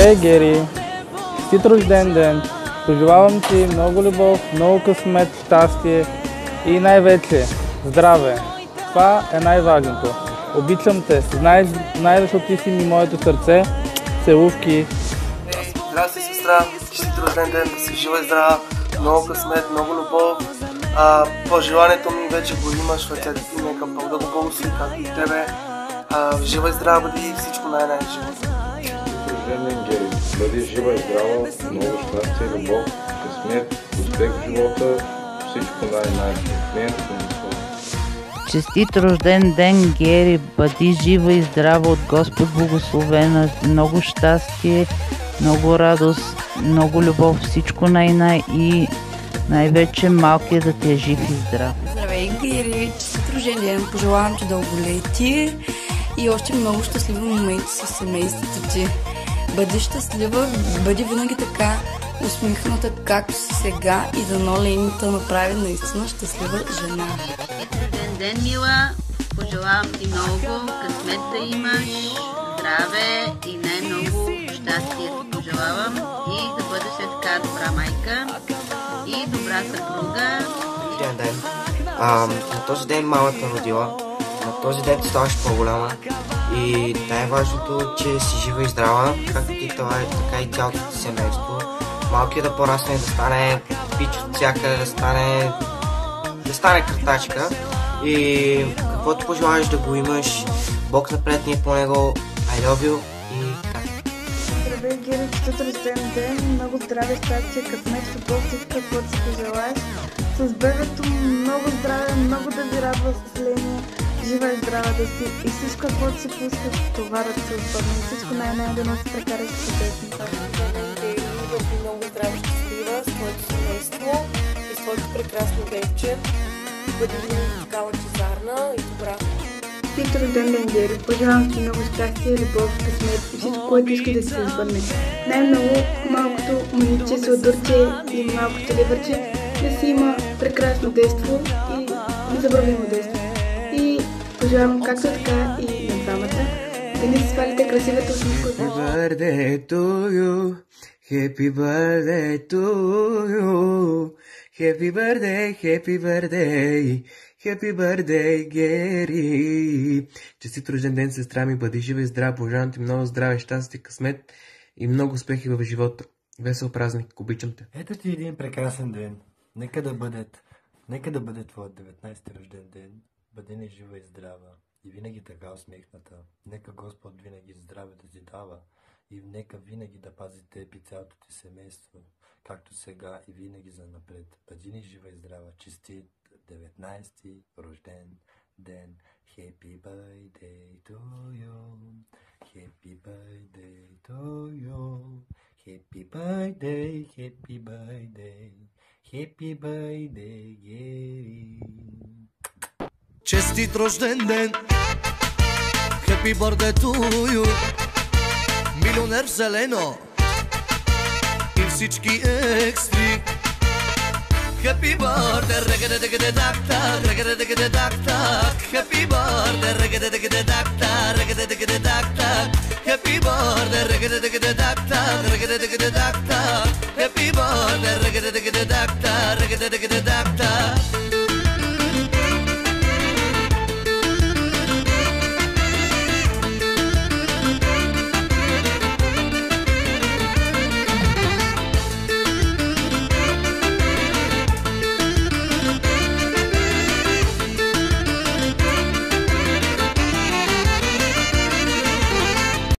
Здравей, Гери! Честит рожден ден! Пожелавам ти много любов, много късмет, щастие и най-вече здраве. Това е най-важното. Обичам те. Знаеш, защото ти си ми моето сърце. Целувки. Здрасти, сестра! Честит рожден ден! Да си жива и здрава! Много късмет, много любов. Пожеланието ми вече го имаш в ръцете ти. Нека Бог да го благослови, както и тебе. Жива и здрава бъди и всичко най-най-живо. Рожден ден, Гери! Бъди жива и здрава, много щастие, любов, късмет, успех в живота, всичко най-най-най. Честит рожден ден, Гери! Бъди жива и здрава, от Господ благословена, много щастие, много радост, много любов, всичко най-най и най-вече малкия да ти е жив и здрав. Здравей, Гери! Честит рожден ден! Пожелавам ти дълголетие и още много щастливи моменти със семейството ти. Бъди щастлива, бъди винаги така усмихната, както си сега, и дано Ленita направи наистина щастлива жена. Рожден ден, мила! Пожелавам ти много късмет да имаш, здраве и най-много щастие ти пожелавам и да бъдеш така добра майка и добра съпруга. Рожден ден! На този ден мамата родила, на този ден ти ставаш по-голяма и най-важното е, че си жива и здрава, както ти това е, така и цялото ти семейство. Малкият да порасне, да стане пич от всякъде, да стане картачка и каквото пожелаеш да го имаш, Бог напред ни по него, I love you и така. Здравей, Гери, честит рожден ден, много здраве, щастие, късмет, любов, всичко, каквото си пожелаеш. С бебето много здраве, много да ви радва с Ления, жива и здрава да си и всичко, каквото си пускаш, товарът се отпадне и всичко най-най да носи прекараш чудесно. Гери, бъди много здрава, щастлива с твоето семейство и с твоето прекрасно бебче. Бъди винаги такава лъчезарна и добра. Честит рожден ден, Гери, пожелавам ти много щастие, любов, късмет и всичко, което иска да се избърне. Най-много малкото момиче се отдурче и малкото ливърче да си има прекрасно детство и незабравимо детство. И пожелавам както така и на двамата да не си свалите красивата усмивка. Happy birthday to you, happy birthday to you, happy birthday, happy birthday, Гери. Честит рожден ден, сестра ми, бъди жива и здрава, пожелавам ти много здраве, щастие, късмет и много успехи в живота. Весел празник, обичам те. Ето ти един прекрасен ден. Нека да бъде твоят 19-ти рожден ден. Бъди ни жива и здрава и винаги така усмихната. Нека Господ винаги здраве да ти дава и нека винаги да пази теб и цялото ти семейство, както сега и винаги за напред. Бъди ни жива и здрава. Честит 19-ти рожден ден. Happy birthday to you. Happy birthday to you. Happy birthday, happy birthday. Happy birthday, Гери. Честит рожден ден, happy birthday to you. Милионер зелено и всички екстри. Happy birthday, reggae-degga-de-dak-tak, reggae-degga-de-dak-tak. Happy birthday, reggae-degga-de-dak-tak, reggae-degga-de-dak-tak. Happy birthday, reggae-degga-de-dak-tak, reggae-degga-de-dak-tak. Happy birthday, reggae-degga-de-dak-tak, reggae-degga-de-dak-tak.